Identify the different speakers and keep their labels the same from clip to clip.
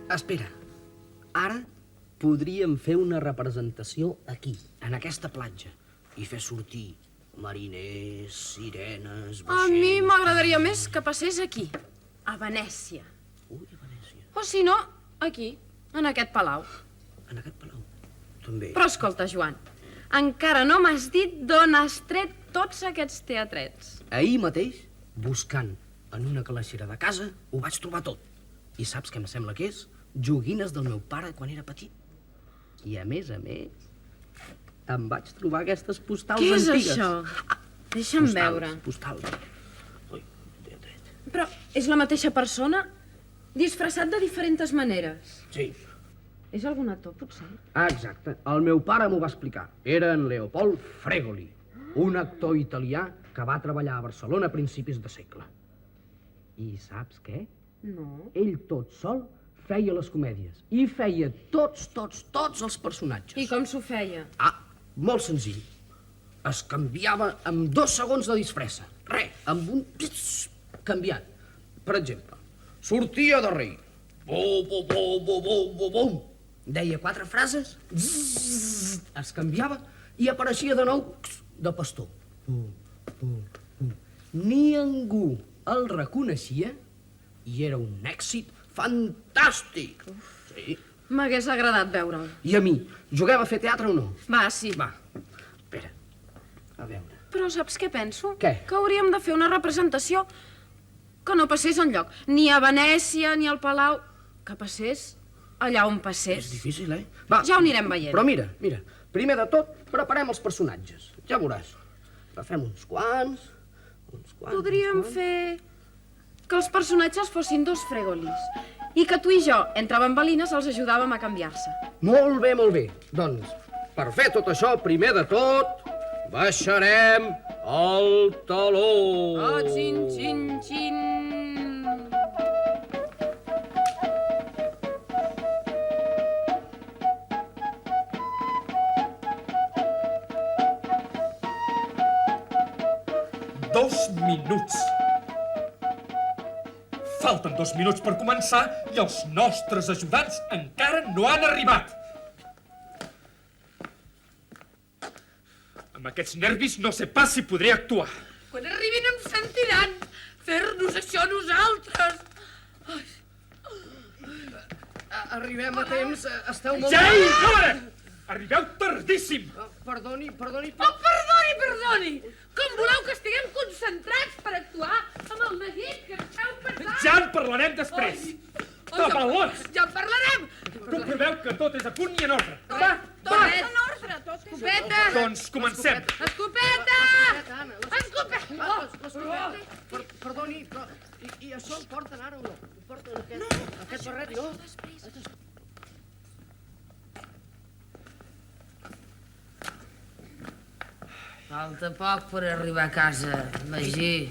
Speaker 1: Espera, ara podríem fer una representació aquí, en aquesta platja, i fer sortir mariners, sirenes, vaixells...
Speaker 2: A mi m'agradaria més que passés aquí, a Venècia.
Speaker 1: Ui, a Venècia.
Speaker 2: O si no, aquí, en aquest palau.
Speaker 1: En aquest palau, també.
Speaker 2: Però escolta, Joan, encara no m'has dit d'on has tret tots aquests teatrets.
Speaker 1: Ahir mateix, buscant en una calaixera de casa, ho vaig trobar tot. I saps què em sembla que és? Joguines del meu pare quan era petit. I a més, em vaig trobar aquestes postals antigues.
Speaker 2: Què és això? Deixa'm veure.
Speaker 1: Postals. Ui, teatret.
Speaker 2: Però és la mateixa persona, disfressat de diferents maneres.
Speaker 1: Sí.
Speaker 2: És algun actor, potser?
Speaker 1: Ah, exacte. El meu pare m'ho va explicar. Era en Leopold Fregoli, un actor italià que va treballar a Barcelona a principis de segle. I saps què?
Speaker 2: No.
Speaker 1: Ell tot sol feia les comèdies i feia tots els personatges.
Speaker 2: I com s'ho feia?
Speaker 1: Ah, molt senzill. Es canviava amb 2 segons de disfressa. Amb un canviat. Per exemple, sortia de rei. Bum. Deia 4 frases, es canviava i apareixia de nou de pastor. Ningú el reconeixia i era un èxit fantàstic. Sí.
Speaker 2: M'hagués agradat veure'l.
Speaker 1: I a mi, juguem a fer teatre o no?
Speaker 2: Va, sí.
Speaker 1: Va, espera, a veure.
Speaker 2: Però saps què penso?
Speaker 1: Què?
Speaker 2: Que hauríem de fer una representació que no passés enlloc. Ni a Venècia, ni al Palau. Que passés allà on passés.
Speaker 1: És difícil, eh? Va,
Speaker 2: Ja ho anirem veient.
Speaker 1: Però mira, primer de tot, preparem els personatges. Ja veuràs. Agafem uns quants...
Speaker 2: Podríem fer que els personatges fossin 2 Fregolis i que tu i jo, entre bambalines, els ajudàvem a canviar-se.
Speaker 1: Molt bé. Doncs, per fer tot això, primer de tot, baixarem el taló.
Speaker 2: Oh, xin, xin, xin.
Speaker 3: Minuts. Falten 2 minuts per començar i els nostres ajudants encara no han arribat. Amb aquests nervis no sé pas si podré actuar.
Speaker 4: Quan arribin em sentiran fer-nos això a nosaltres.
Speaker 1: Arribem a temps, esteu molt...
Speaker 3: Jai, ara! Arribeu tardíssim.
Speaker 1: Perdoni.
Speaker 4: Oh, perdoni! Com voleu que estiguem concentrats per actuar amb el neguit que ens feu passar?
Speaker 3: Ja en parlarem després. Tabalons!
Speaker 4: Ja en parlarem!
Speaker 3: Comproveu que tot és a punt i en ordre.
Speaker 4: Va, tot és en ordre, tot és... Escopeta!
Speaker 3: Doncs comencem.
Speaker 4: Escopeta! Escopeta!
Speaker 1: Perdoni, però... I això el porten ara o no? El porten aquest barret, no?
Speaker 5: Falta poc per arribar a casa, Magí.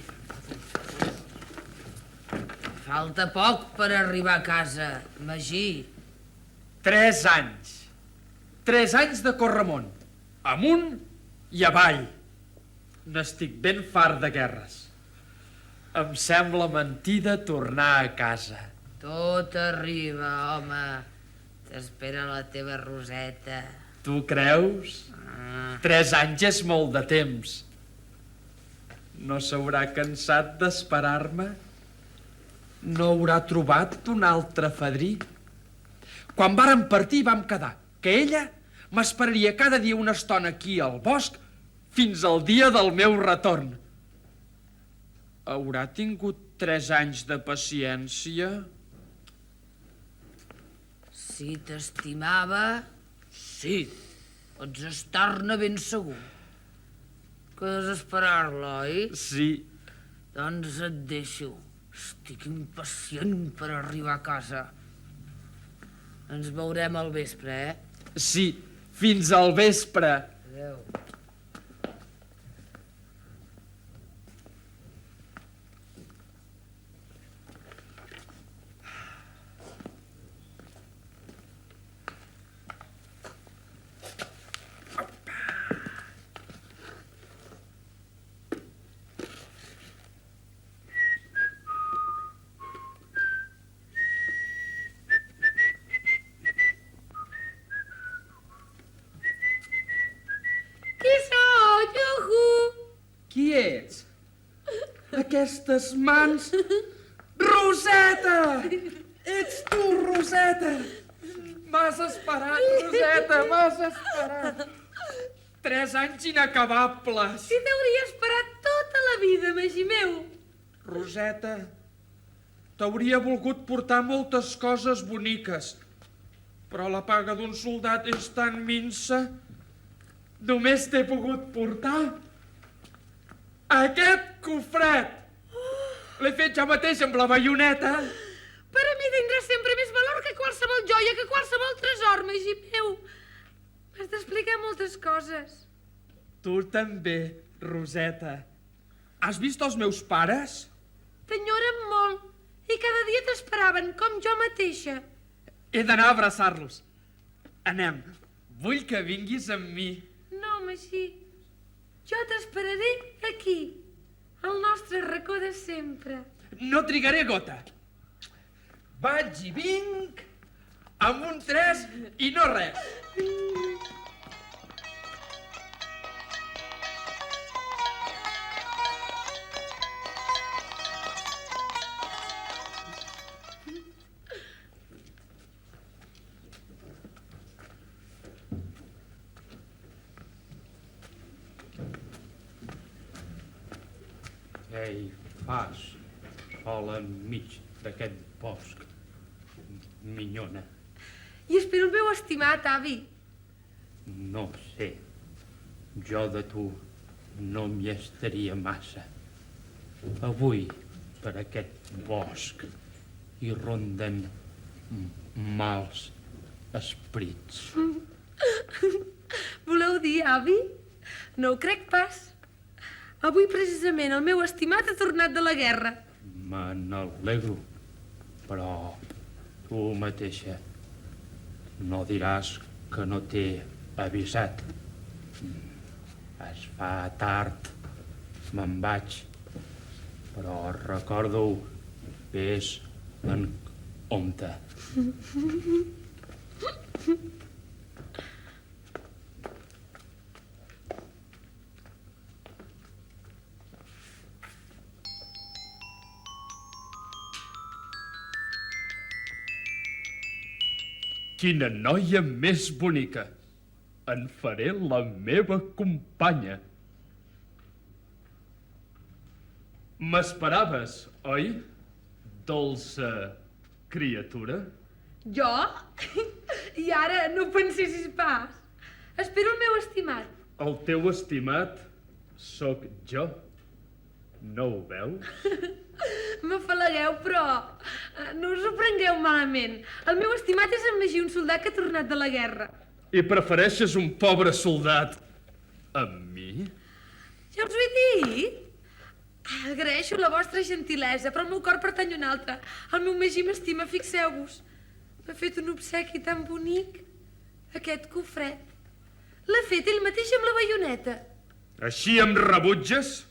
Speaker 5: Falta poc per arribar a casa, Magí.
Speaker 3: 3 anys. 3 anys de corremunt. Amunt i avall. N'estic ben fart de guerres. Em sembla mentida tornar a casa.
Speaker 5: Tot arriba, home. T'espera la teva Roseta.
Speaker 3: Tu creus? 3 anys és molt de temps. No s'haurà cansat d'esperar-me? No haurà trobat un altre fadrí? Quan vàrem partir vam quedar que ella m'esperaria cada dia una estona aquí al bosc fins al dia del meu retorn. Haurà tingut 3 anys de paciència?
Speaker 5: Si t'estimava, sí. Pots estar-ne ben segur. Que has d'esperar-la, oi?
Speaker 3: Sí.
Speaker 5: Doncs et deixo. Estic impacient per arribar a casa. Ens veurem al vespre, eh?
Speaker 3: Sí, fins al vespre.
Speaker 5: Adéu.
Speaker 3: aquestes mans... Roseta! Ets tu, Roseta! M'has esperat, Roseta, m'has esperat. 3 anys inacabables.
Speaker 4: Si t'hauria esperat tota la vida, Magí meu.
Speaker 3: Roseta, t'hauria volgut portar moltes coses boniques, però la paga d'un soldat és tan minsa. Només t'he pogut portar aquest cofret. L'he fet jo mateix amb la baioneta.
Speaker 4: Per a mi tindrà sempre més valor que qualsevol joia, que qualsevol tresor, Magí meu. M'has d'explicar moltes coses.
Speaker 3: Tu també, Roseta. Has vist els meus pares?
Speaker 4: T'enyoren molt i cada dia t'esperaven, com jo mateixa.
Speaker 3: He d'anar a abraçar-los. Anem. Vull que vinguis amb mi.
Speaker 4: No, Magí. Jo t'esperaré aquí, al nostre racó de sempre.
Speaker 3: No trigaré gota. Vaig i vinc amb un 3 i no res.
Speaker 6: Què hi fas, sola enmig d'aquest bosc, minyona?
Speaker 4: I espero el meu estimat, avi.
Speaker 6: No sé, jo de tu no m'hi estaria massa. Avui, per aquest bosc, hi ronden mals esperits.
Speaker 4: Voleu dir, avi? No ho crec pas. Avui, precisament, el meu estimat ha tornat de la guerra.
Speaker 6: Me n'alegro, però tu mateixa no diràs que no t'he avisat. Es fa tard, me'n vaig, però recordo-ho, vés en compte.
Speaker 3: Quina noia més bonica. En faré la meva companya. M'esperaves, oi, dolça criatura?
Speaker 4: Jo? I ara no ho pensessis pas. Espero el meu estimat.
Speaker 3: El teu estimat sóc jo. No ho veus?
Speaker 4: M'afalagueu, però no us ho prengueu malament. El meu estimat és en Magí, un soldat que ha tornat de la guerra.
Speaker 3: I prefereixes un pobre soldat a mi?
Speaker 4: Ja us ho he dit. Agraeixo la vostra gentilesa, però el meu cor pertany a un altre. El meu Magí m'estima, fixeu-vos. M'ha fet un obsequi tan bonic. Aquest cofret. L'ha fet ell mateix amb la baioneta.
Speaker 3: Així em rebutges?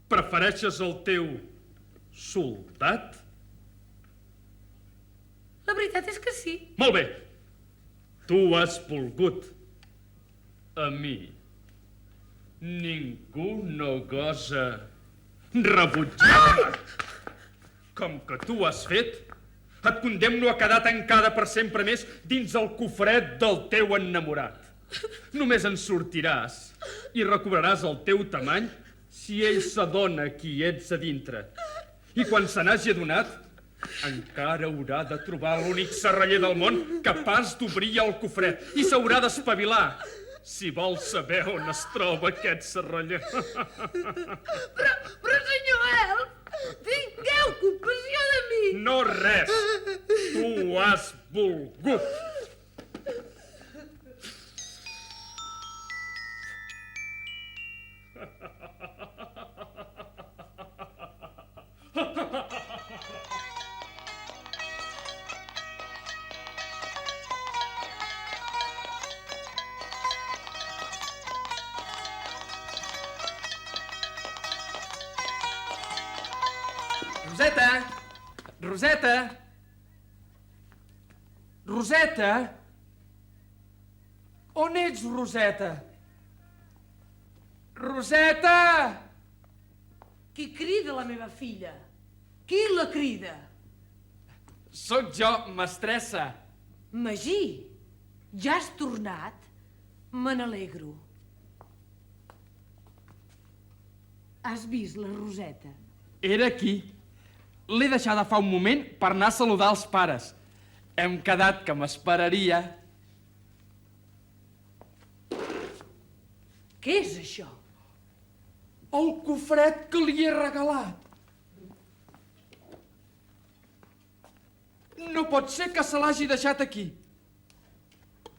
Speaker 3: Prefereixes el teu soldat?
Speaker 4: La veritat és que sí.
Speaker 3: Molt bé. Tu has volgut. A mi. Ningú no gosa rebutjar-me. Com que tu has fet, et condemno a quedar tancada per sempre més dins el cofret del teu enamorat. Només en sortiràs i recobraràs el teu tamany si ell s'adona qui ets a dintre. I quan se n'hagi adonat, encara haurà de trobar l'únic serraller del món capaç d'obrir el cofret i s'haurà d'espavilar si vol saber on es troba aquest serraller.
Speaker 4: Però senyor Elf, tingueu compassió de mi.
Speaker 3: No res. Tu has volgut. Roseta! Roseta! Roseta! On ets, Roseta? Roseta!
Speaker 4: Qui crida la meva filla? Qui la crida?
Speaker 3: Sóc jo, mestressa.
Speaker 4: Magí, ja has tornat? Me n'alegro. Has vist la Roseta?
Speaker 3: Era aquí. L'he deixada fa un moment per anar a saludar els pares. Hem quedat que m'esperaria.
Speaker 4: Què és això?
Speaker 3: El cofret que li he regalat. No pot ser que se l'hagi deixat aquí.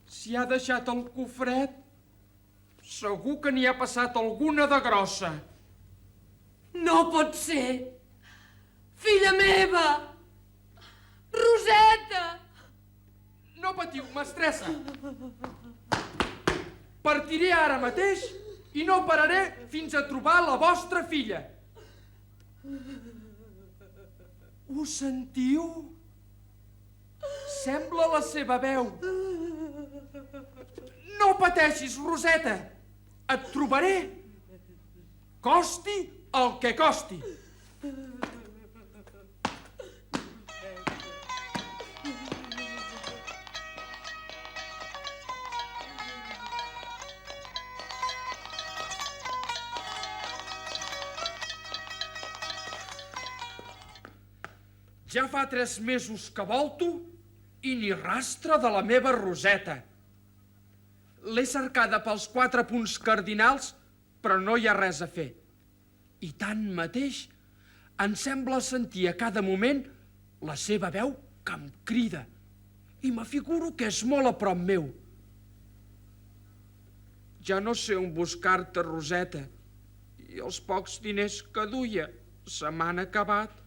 Speaker 3: Si ha deixat el cofret, segur que n'hi ha passat alguna de grossa.
Speaker 4: No pot ser! Filla meva! Roseta!
Speaker 3: No patiu, mestressa. Partiré ara mateix i no pararé fins a trobar la vostra filla. Ho sentiu? Sembla la seva veu. No pateixis, Roseta. Et trobaré. Costi el que costi. Ja fa 3 mesos que volto i ni rastre de la meva Roseta. L'he cercada pels 4 punts cardinals, però no hi ha res a fer. I tanmateix em sembla sentir a cada moment la seva veu que em crida i m'afiguro que és molt a prop meu. Ja no sé on buscar-te, Roseta, i els pocs diners que duia se m'han acabat.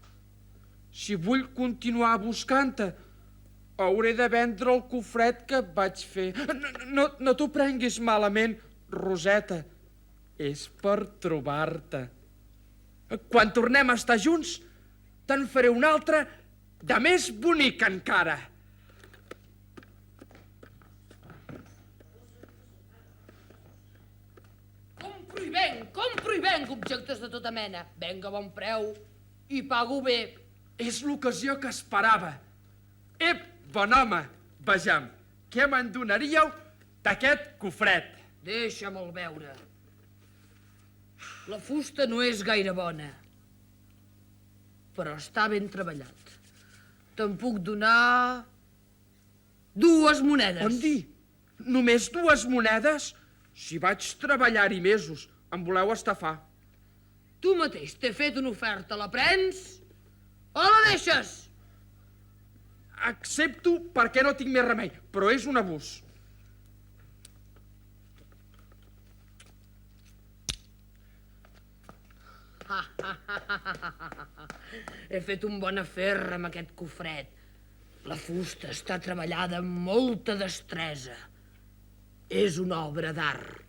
Speaker 3: Si vull continuar buscant-te, hauré de vendre el cofret que vaig fer. No t'ho prenguis malament, Roseta. És per trobar-te. Quan tornem a estar junts, te'n faré un altre de més bonic encara.
Speaker 5: Compro i venc objectes de tota mena. Venc a bon preu i pago bé.
Speaker 3: És l'ocasió que esperava. Ep, bon home, vejam, què me'n donaríeu d'aquest cofret?
Speaker 5: Deixa'me'l veure. La fusta no és gaire bona, però està ben treballat. Te'n puc donar 2 monedes.
Speaker 3: On dir? Només 2 monedes? Si vaig treballar-hi mesos, em voleu estafar.
Speaker 5: Tu mateix t'he fet una oferta, la prens o la deixes?
Speaker 3: Accepto perquè no tinc més remei, però és un abús.
Speaker 5: He fet un bon afer amb aquest cofret. La fusta està treballada amb molta destresa. És una obra d'art.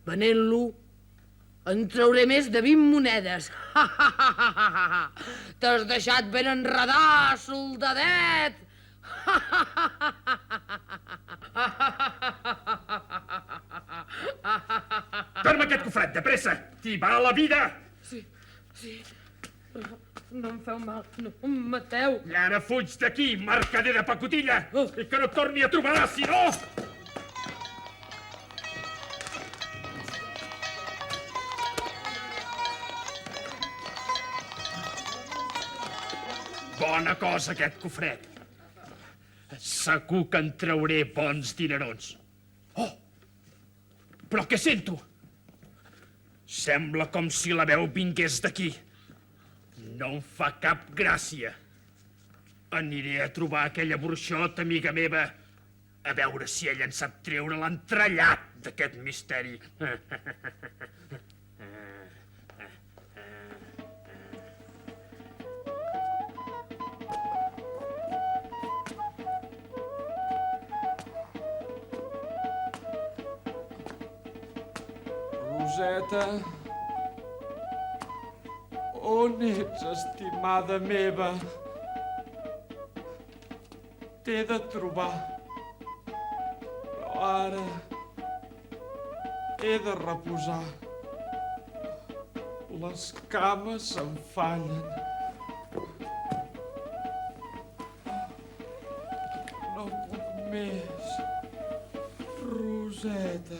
Speaker 5: Venent-lo, en trauré més de 20 monedes. T'has deixat ben enredar, soldadet!
Speaker 6: Torna aquest cofret, de pressa! T'hi va la vida!
Speaker 5: Sí. No em feu mal, no em mateu.
Speaker 6: I ara fuig d'aquí, mercader de pacotilla! I que no et torni a trobar, si no... Bona cosa, aquest cofret. Segur que en trauré bons dinerons. Oh! Però què sento? Sembla com si la veu vingués d'aquí. No em fa cap gràcia. Aniré a trobar aquella burxota amiga meva a veure si ella en sap treure l'entrellat d'aquest misteri.
Speaker 3: Roseta, on ets, estimada meva? T'he de trobar, però ara he de reposar. Les cames se'm fallen. No puc més. Roseta.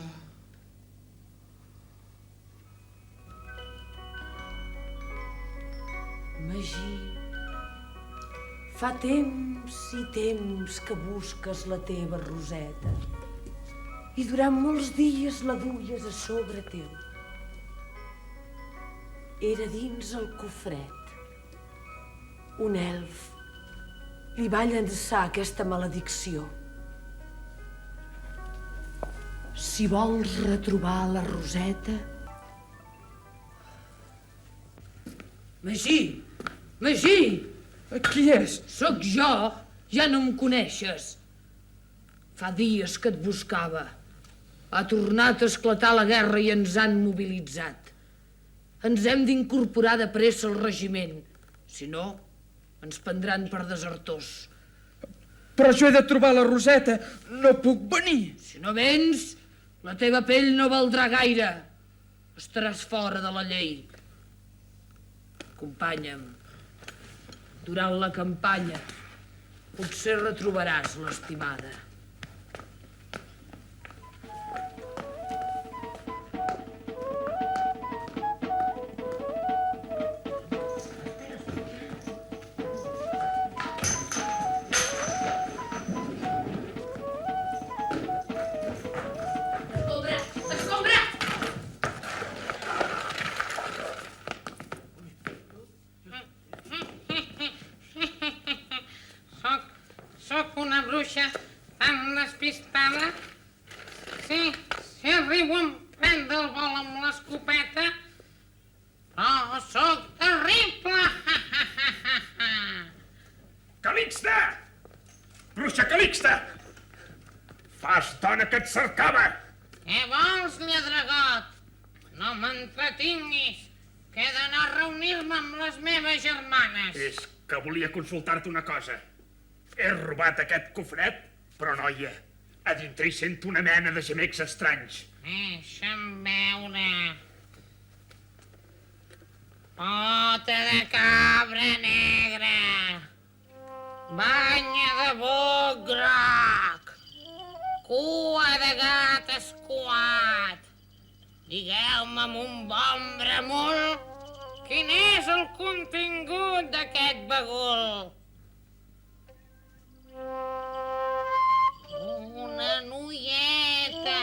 Speaker 5: Magí, fa temps i temps que busques la teva Roseta i durant molts dies la duies a sobre teu. Era dins el cofret. Un elf li va llançar aquesta maledicció. Si vols retrobar la Roseta... Magí! Magí!
Speaker 3: Qui és?
Speaker 5: Sóc jo! Ja no em coneixes. Fa dies que et buscava. Ha tornat a esclatar la guerra i ens han mobilitzat. Ens hem d'incorporar de pressa al regiment. Si no, ens prendran per desertors.
Speaker 3: Però jo he de trobar la Roseta. No puc venir.
Speaker 5: Si no vens, la teva pell no valdrà gaire. Estaràs fora de la llei. Acompanya'm. Durant la campanya potser retrobaràs l'estimada.
Speaker 7: Soc una bruixa tan despistada. Si arribo a prendre el vol amb l'escopeta, però soc terrible.
Speaker 6: Calixta! Bruixa Calixta! Fa estona que et cercava!
Speaker 7: Què vols, lladregot? No m'entretinguis, que he d'anar a reunir-me amb les meves germanes.
Speaker 6: És que volia consultar-te una cosa. He robat aquest cofret, però, noia, a dintre hi sento una mena de gemecs estranys.
Speaker 7: Deixa'm veure. Pota de cabra negra. Banya de boc groc. Cua de gat escuat. Digueu-me amb un bon bramul quin és el contingut d'aquest bagul. Una noieta.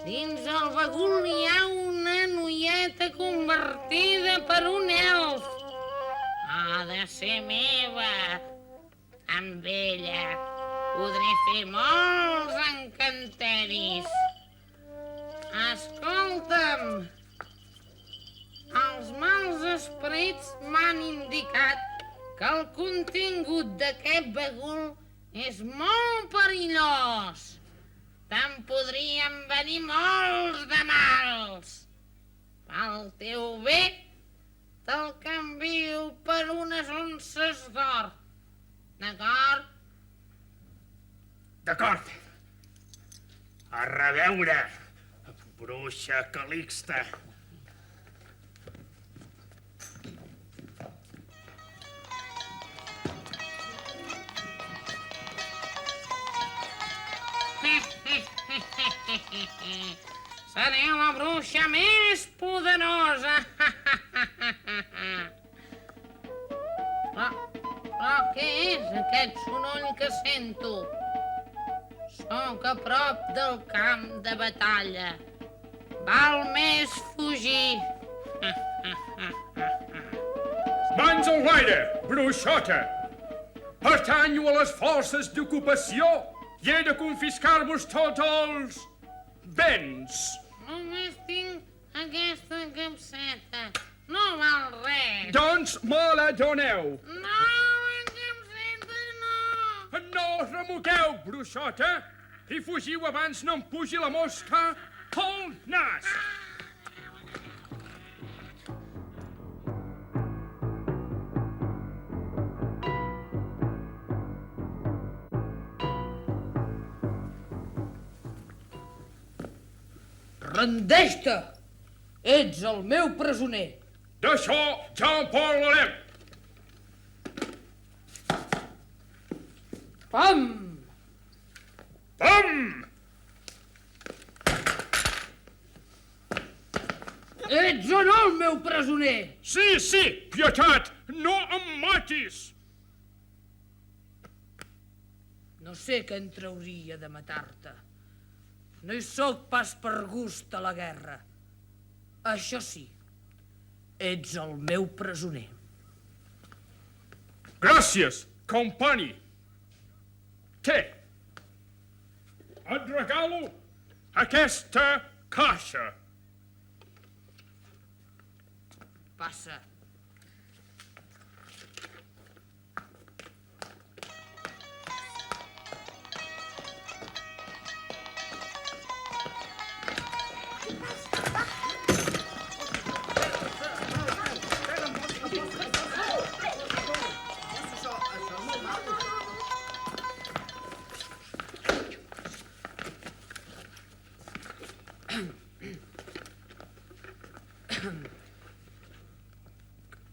Speaker 7: Dins el bagul hi ha una noieta convertida per un elf. Ha de ser meva. Amb ella podré fer molts encanteris. Escolta'm, els mals esperits m'han indicat que el contingut d'aquest bagul és molt perillós. Te'n podrien venir molts de mals. Pel teu bé, te'l canvio per unes onces d'or. D'acord?
Speaker 6: D'acord. A reveure, bruixa Calixta.
Speaker 7: Seré la bruixa més poderosa. Però què és aquest soroll que sento? Sóc a prop del camp de batalla. Val més fugir.
Speaker 6: Mans enlaire, bruixota! Pertanyo a les forces d'ocupació i he de confiscar-vos tots els béns.
Speaker 7: Només tinc aquesta capseta. No val res.
Speaker 6: Doncs me la doneu.
Speaker 7: No, la capseta no.
Speaker 6: No us remoqueu, bruixota, i fugiu abans no em pugi la mosca al nas.
Speaker 5: Rendeix-te! Ets el meu presoner.
Speaker 6: D'això ja en parlarem.
Speaker 5: Pam!
Speaker 6: Pam!
Speaker 5: Ets o no el meu presoner?
Speaker 6: Sí, pietat, no em matis.
Speaker 5: No sé què en trauria de matar-te. No hi sóc pas per gust a la guerra. Això sí, ets el meu presoner.
Speaker 6: Gràcies, company. Té, et regalo aquesta caixa.
Speaker 5: Passa.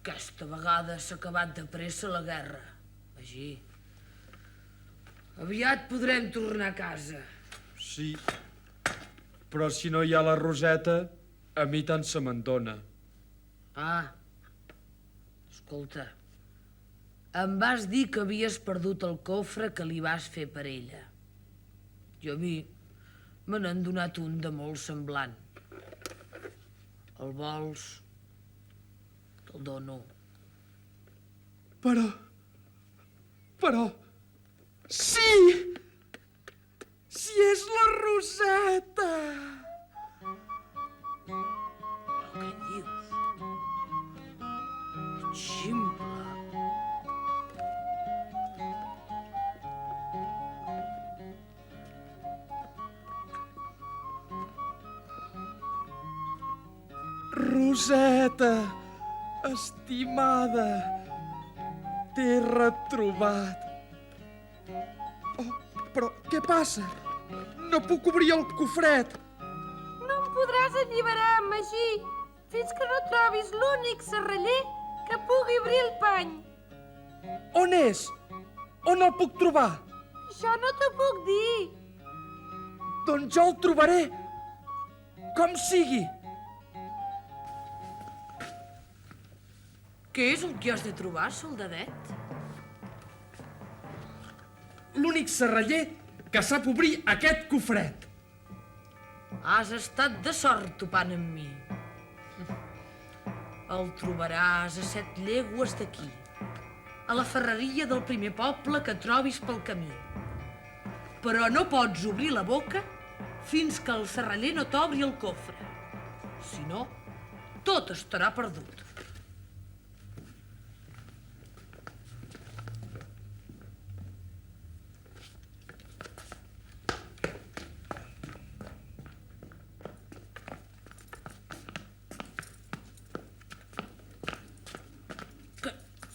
Speaker 5: Aquesta vegada s'ha acabat de pressa la guerra, Magí. Aviat podrem tornar a casa.
Speaker 3: Sí, però si no hi ha la Roseta, a mi tant se me'n dona.
Speaker 5: Ah, escolta, em vas dir que havies perdut el cofre que li vas fer per ella. I a mi me n'han donat un de molt semblant. El vols? Te'l dono.
Speaker 3: Però... Sí! Si és la Roseta!
Speaker 5: Però què dius? Ets ximple.
Speaker 3: Roseta, estimada, t'he retrobat. Oh, però què passa? No puc obrir el cofret.
Speaker 4: No em podràs alliberar, Magí, fins que no trobis l'únic serraller que pugui obrir el pany.
Speaker 3: On és? On el puc trobar?
Speaker 4: Això no t'ho puc dir.
Speaker 3: Doncs jo el trobaré. Com sigui.
Speaker 5: Què és el que has de trobar, soldadet?
Speaker 3: L'únic serraller que sap obrir aquest cofret.
Speaker 5: Has estat de sort topant amb mi. El trobaràs a 7 llegües d'aquí, a la ferreria del primer poble que trobis pel camí. Però no pots obrir la boca fins que el serraller no t'obri el cofre. Si no, tot estarà perdut.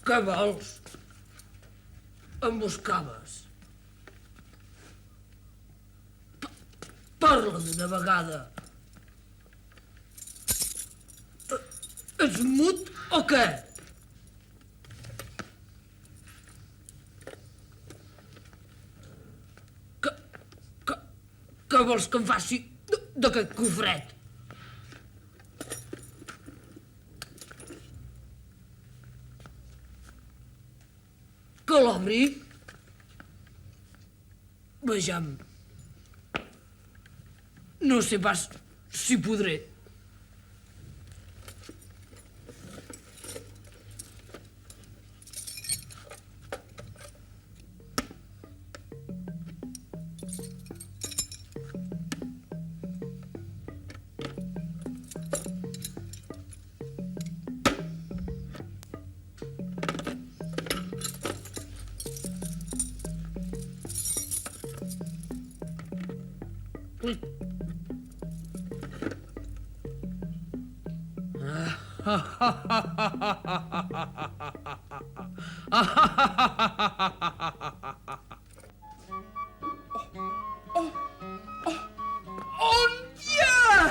Speaker 5: Què vols? Em buscaves. Parla d'una vegada. Ets mut o què? Què vols que em faci d'aquest cofret? Que l'obri? Vejam. No sé pas si podré. Ui.
Speaker 3: On hi ha?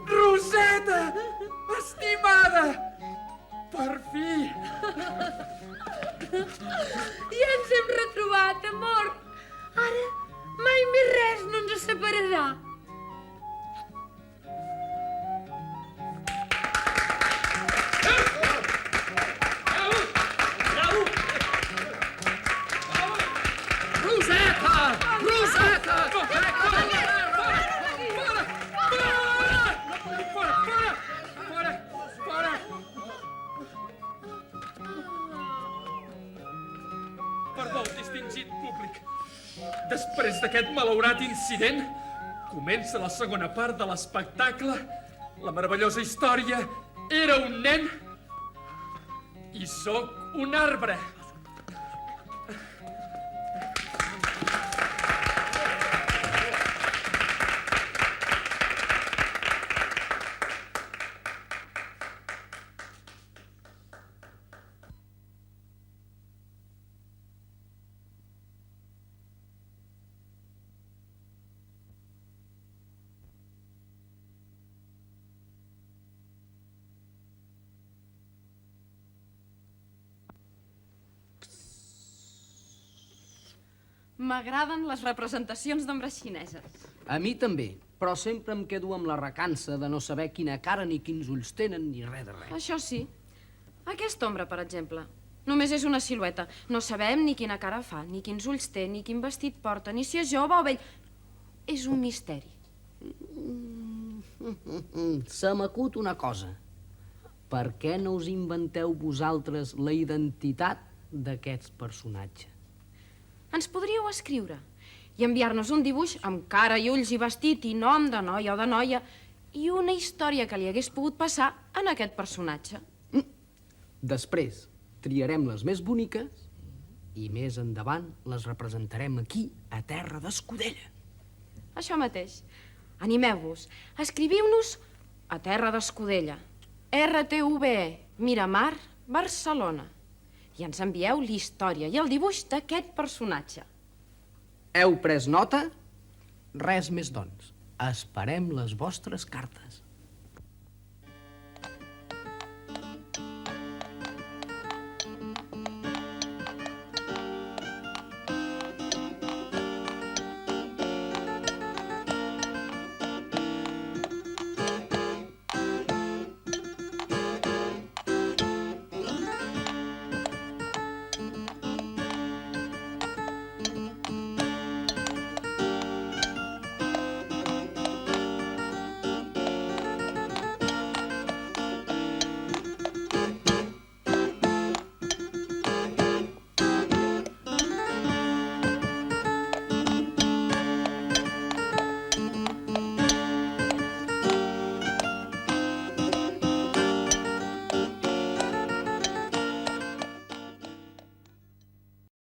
Speaker 3: Roseta! d'aquest malaurat incident comença la segona part de l'espectacle. La meravellosa història era un nen i sóc un arbre.
Speaker 2: M'agraden les representacions d'ombres xineses.
Speaker 1: A mi també, però sempre em quedo amb la recança de no saber quina cara ni quins ulls tenen ni res de res.
Speaker 2: Això sí. Aquesta ombra, per exemple, només és una silueta. No sabem ni quina cara fa, ni quins ulls té, ni quin vestit porta, ni si és jove o vell. És un misteri.
Speaker 1: Se m'acut una cosa. Per què no us inventeu vosaltres la identitat d'aquests personatges?
Speaker 2: Ens podríeu escriure i enviar-nos un dibuix amb cara i ulls i vestit i nom de noia o de noia i una història que li hagués pogut passar en aquest personatge.
Speaker 1: Després triarem les més boniques i més endavant les representarem aquí, a terra d'Escudella.
Speaker 2: Això mateix. Animeu-vos. Escriviu-nos a terra d'Escudella. RTVE, Miramar, Barcelona. I ens envieu l'història i el dibuix d'aquest personatge.
Speaker 1: Heu pres nota? Res més, doncs. Esperem les vostres cartes.